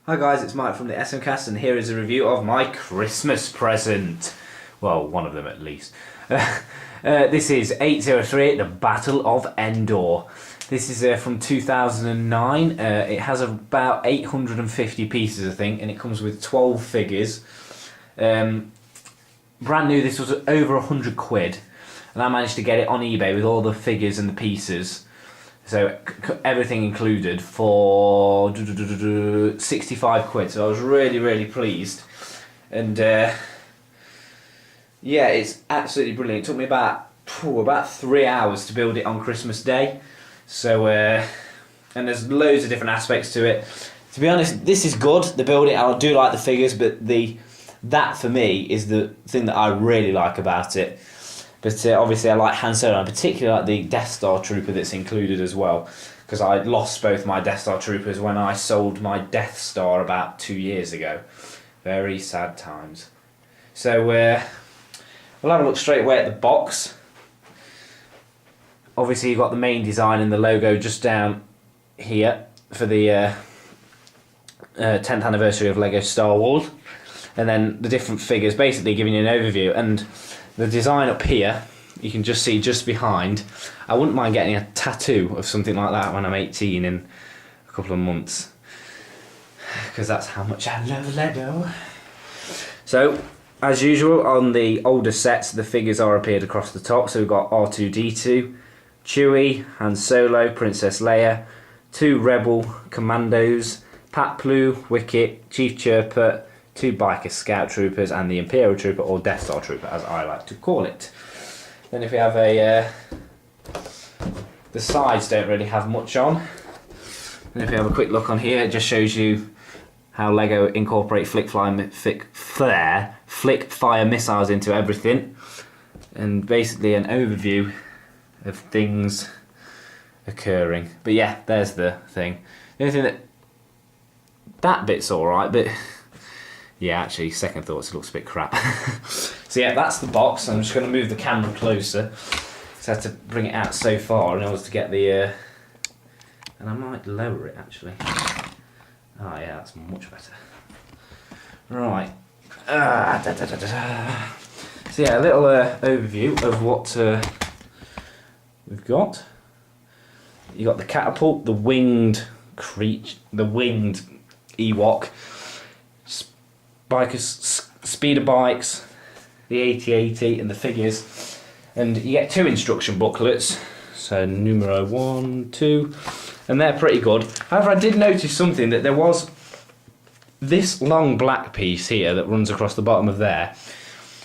Hi guys, it's Mike from the SMcast and here is a review of my Christmas present. Well, one of them at least. This is 803, The Battle of Endor. This is from 2009. It has about 850 pieces, I think, and it comes with 12 figures. Brand new, this was over 100 quid, and I managed to get it on eBay with all the figures and the pieces. So everything included for 65 quid. So I was really pleased, and yeah, it's absolutely brilliant. It took me about 3 hours to build it on Christmas Day. So and there's loads of different aspects to it. To be honest, this is good. The building, I do like the figures, but that for me is the thing that I really like about it. But obviously I like Han Solo, and particularly like the Death Star Trooper that's included as well, because I lost both my Death Star Troopers when I sold my Death Star about 2 years ago. Very sad times. So we'll have a look straight away at the box. Obviously you've got the main design and the logo just down here for the 10th anniversary of Lego Star Wars, and then the different figures basically giving you an overview. And the design up here, you can just see just behind. I wouldn't mind getting a tattoo of something like that when I'm 18 in a couple of months, because that's how much I love Lego. So, as usual, on the older sets, the figures are appeared across the top. So we've got R2-D2, Chewie, Han Solo, Princess Leia, 2 Rebel Commandos, Pat Plu, Wicket, Chief Chirper, 2 Biker Scout Troopers, and the Imperial Trooper, or Death Star Trooper as I like to call it. Then if we have the sides don't really have much on. And if we have a quick look on here, it just shows you how Lego incorporate flick fire missiles into everything, and basically an overview of things occurring. But yeah, there's the thing. The only thing that bit's alright, but yeah, actually, second thoughts, it looks a bit crap. So yeah, that's the box. I'm just going to move the camera closer. So I had to bring it out so far in order to get the... and I might lower it, actually. Oh yeah, that's much better. Right. So yeah, a little overview of what we've got. You got the catapult, the winged Ewok, speeder bikes, the AT-AT, and the figures. And you get 2 instruction booklets, so numero 1, 2, and they're pretty good. However, I did notice something, that there was this long black piece here that runs across the bottom of there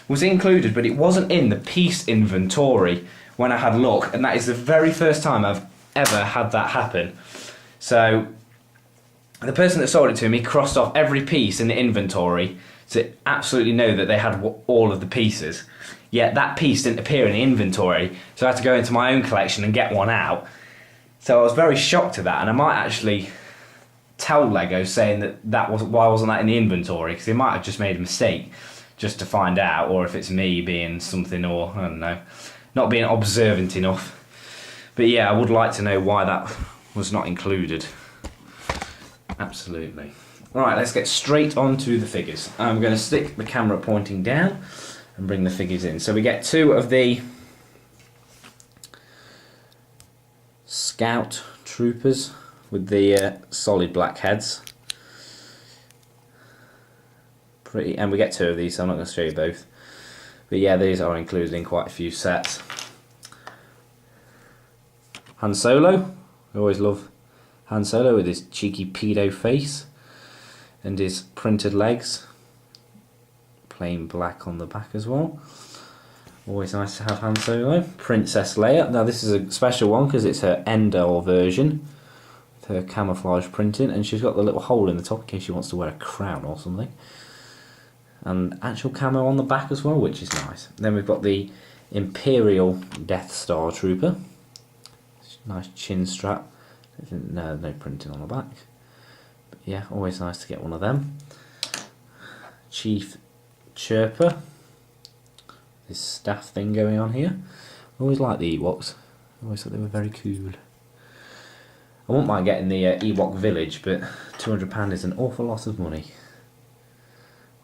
was included, but it wasn't in the piece inventory when I had a look, and that is the very first time I've ever had that happen. So the person that sold it to me crossed off every piece in the inventory to absolutely know that they had all of the pieces. Yet that piece didn't appear in the inventory, so I had to go into my own collection and get one out. So I was very shocked at that, and I might actually tell Lego saying that was why wasn't that in the inventory, because they might have just made a mistake just to find out, or if it's me being something, or I don't know, not being observant enough. But yeah, I would like to know why that was not included. Absolutely. Alright, let's get straight on to the figures. I'm going to stick the camera pointing down and bring the figures in. So we get 2 of the Scout Troopers with the solid black heads. Pretty, and we get 2 of these, so I'm not going to show you both. But yeah, these are included in quite a few sets. Han Solo, I always love Han Solo with his cheeky pedo face and his printed legs, plain black on the back as well. Always nice to have Han Solo. Princess Leia, now this is a special one because it's her Endor version with her camouflage printing, and she's got the little hole in the top in case she wants to wear a crown or something, and actual camo on the back as well, which is nice. Then we've got the Imperial Death Star Trooper, nice chin strap. No printing on the back, but yeah, always nice to get one of them. Chief Chirper, this staff thing going on here. I always like the Ewoks. I always thought they were very cool. I wouldn't mind getting the Ewok village, but £200 is an awful lot of money.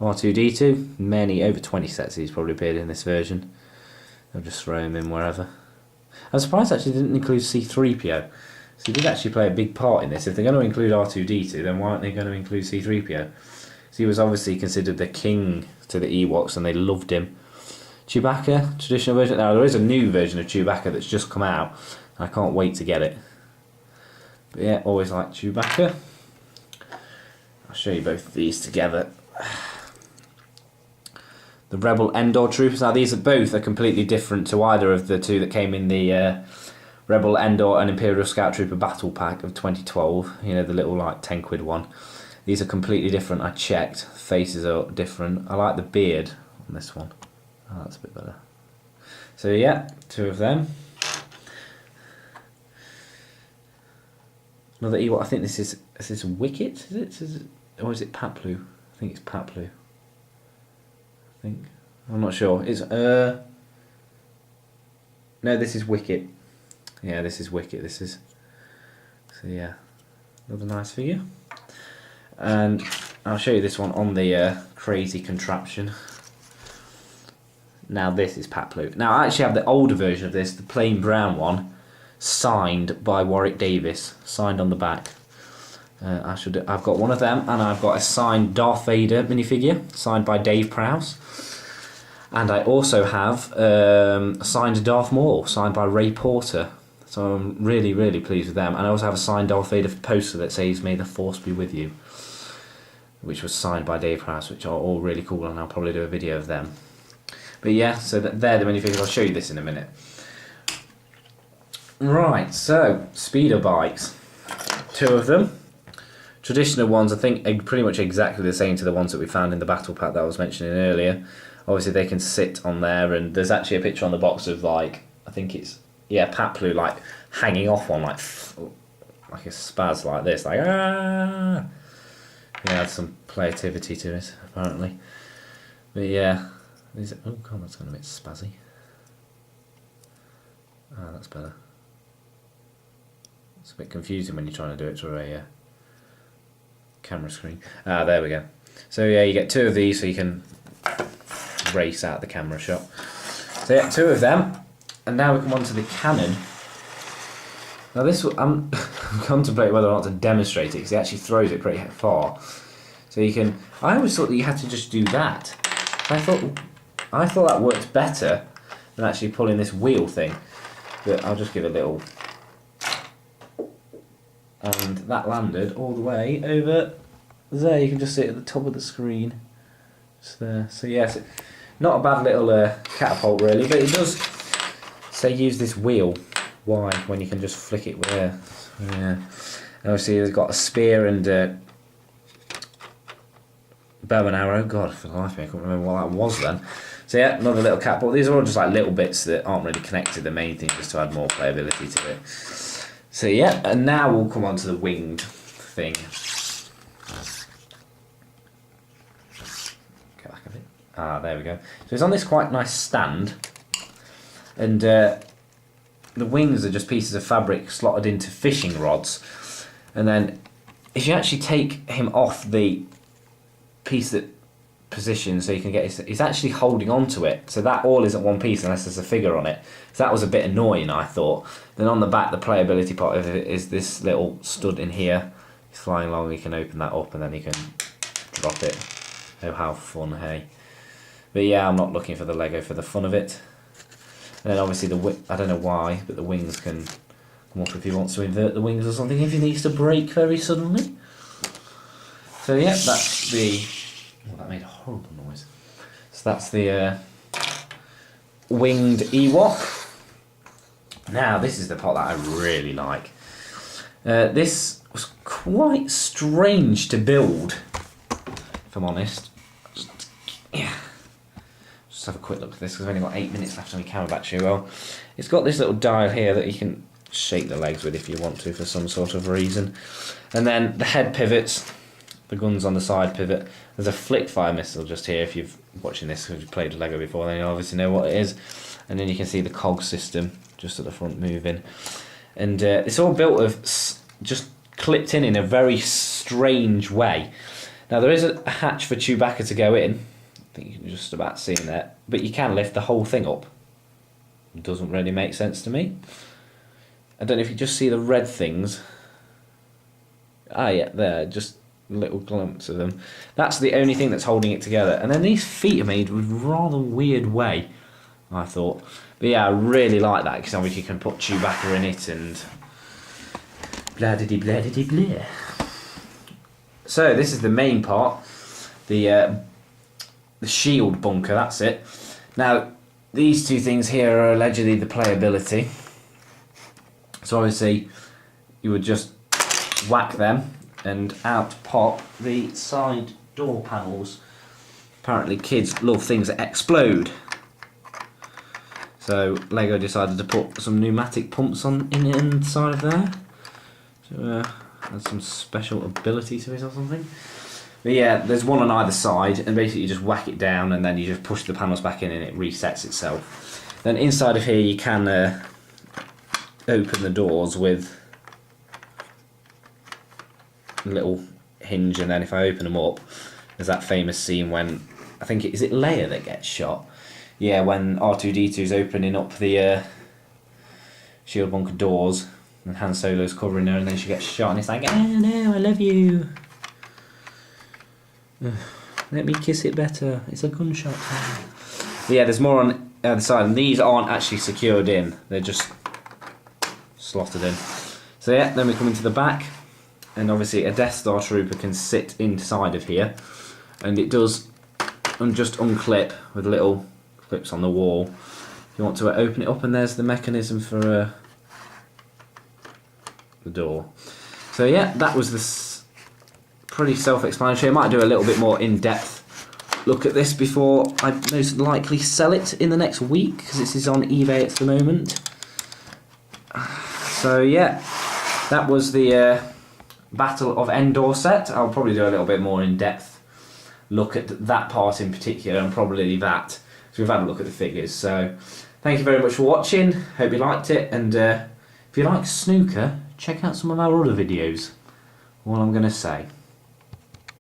R2-D2, many, over 20 sets he's probably appeared in this version. I'll just throw him in wherever. I'm surprised actually they didn't include C-3PO. So he did actually play a big part in this. If they're going to include R2-D2, then why aren't they going to include C-3PO? So he was obviously considered the king to the Ewoks and they loved him. Chewbacca, traditional version. Now there is a new version of Chewbacca that's just come out. I can't wait to get it. But yeah, always like Chewbacca. I'll show you both of these together. The Rebel Endor troopers. Now these are both completely different to either of the two that came in the Rebel Endor and Imperial Scout Trooper Battle Pack of 2012. You know, the little like 10 quid one. These are completely different. I checked. Faces are different. I like the beard on this one. Oh, that's a bit better. So yeah, two of them. Another Ewok. I think this is Wicket. Is it? Or is it Paplu? I think it's Paplu. I think. I'm not sure. It's no, this is Wicket. Yeah, this is Wicket. This is. So yeah, another nice figure. And I'll show you this one on the crazy contraption. Now this is Paplu. Now I actually have the older version of this, the plain brown one, signed by Warwick Davis, signed on the back. I've got one of them, and I've got a signed Darth Vader minifigure, signed by Dave Prowse. And I also have a signed Darth Maul, signed by Ray Porter. So I'm really, really pleased with them. And I also have a signed Darth Vader poster that says "May the Force be with you," which was signed by Dave Prowse, which are all really cool, and I'll probably do a video of them. But yeah, so they're the minifigures. I'll show you this in a minute. Right, so speeder bikes. Two of them. Traditional ones, I think, are pretty much exactly the same to the ones that we found in the battle pack that I was mentioning earlier. Obviously, they can sit on there, and there's actually a picture on the box of, like, I think it's, yeah, Paplu, like, hanging off one, like a spaz like this, like, ah! Yeah, had some playability to it, apparently. But yeah. Oh god, that's gone a bit spazzy. Ah, that's better. It's a bit confusing when you're trying to do it through a camera screen. Ah, there we go. So yeah, you get two of these so you can race out the camera shot. So yeah, two of them. And now we come on to the cannon. Now this, I'm contemplating whether or not to demonstrate it because it actually throws it pretty far. So you can, I always thought that you had to just do that. I thought that worked better than actually pulling this wheel thing. But I'll just give it a little. And that landed all the way over there. You can just see it at the top of the screen. Just there. So yes, not a bad little catapult really, but it does say use this wheel. Why? When you can just flick it there. So, yeah. And obviously it's got a spear and bow and arrow. God, for the life of me, I can't remember what that was then. So yeah, another little catapult. These are all just like little bits that aren't really connected. The main thing is to add more playability to it. So yeah, and now we'll come on to the winged thing. Get back a bit. Ah, there we go. So it's on this quite nice stand, and the wings are just pieces of fabric slotted into fishing rods. And then if you actually take him off the piece that position so you can get he's actually holding on to it, so that all isn't one piece unless there's a figure on it. So that was a bit annoying, I thought. Then on the back, the playability part of it is this little stud in here. He's flying along, you can open that up and then you can drop it. Oh, how fun, hey. But yeah, I'm not looking for the Lego for the fun of it. And then obviously I don't know why, but the wings can come up if he wants to invert the wings or something, if he needs to brake very suddenly. So yeah, that's the... Oh, that made a horrible noise. So that's the winged Ewok. Now this is the part that I really like. This was quite strange to build, if I'm honest. Yeah. Just have a quick look at this because I've only got 8 minutes left on my camera battery. Well, it's got this little dial here that you can shake the legs with if you want to for some sort of reason. And then the head pivots. The guns on the side pivot. There's a flick fire missile just here. If you've watching this, if you've played with Lego before, then you obviously know what it is. And then you can see the cog system just at the front moving. And it's all built of just clipped in a very strange way. Now there is a hatch for Chewbacca to go in. I think you can just about see in there, but you can lift the whole thing up. It doesn't really make sense to me. I don't know if you just see the red things. Ah yeah, there, just little clumps of them. That's the only thing that's holding it together. And then these feet are made with a rather weird way, I thought. But yeah, I really like that because obviously you can put Chewbacca in it and blah-diddy-blah-diddy-blah. So this is the main part, the shield bunker, that's it. Now, these two things here are allegedly the playability. So obviously, you would just whack them and out pop the side door panels. Apparently kids love things that explode. So Lego decided to put some pneumatic pumps on in the inside of there. So has some special ability to it or something. But yeah, there's one on either side, and basically you just whack it down and then you just push the panels back in and it resets itself. Then inside of here you can open the doors with a little hinge, and then if I open them up, there's that famous scene when, I think is it Leia that gets shot? Yeah, when R2-D2 is opening up the shield bunker doors and Han Solo's covering her and then she gets shot and it's like, oh no, I love you. Let me kiss it better. It's a gunshot. But yeah, there's more on the other side, and these aren't actually secured in. They're just slotted in. So yeah, then we come into the back, and obviously a Death Star Trooper can sit inside of here, and it does just unclip with little clips on the wall. If you want to open it up, and there's the mechanism for the door. So yeah, that was this pretty self-explanatory. I might do a little bit more in-depth look at this before I most likely sell it in the next week, because this is on eBay at the moment. So yeah, that was the Battle of Endor set. I'll probably do a little bit more in-depth look at that part in particular, and probably that, so we've had a look at the figures. So thank you very much for watching, hope you liked it, and if you like snooker, check out some of our other videos, all I'm going to say.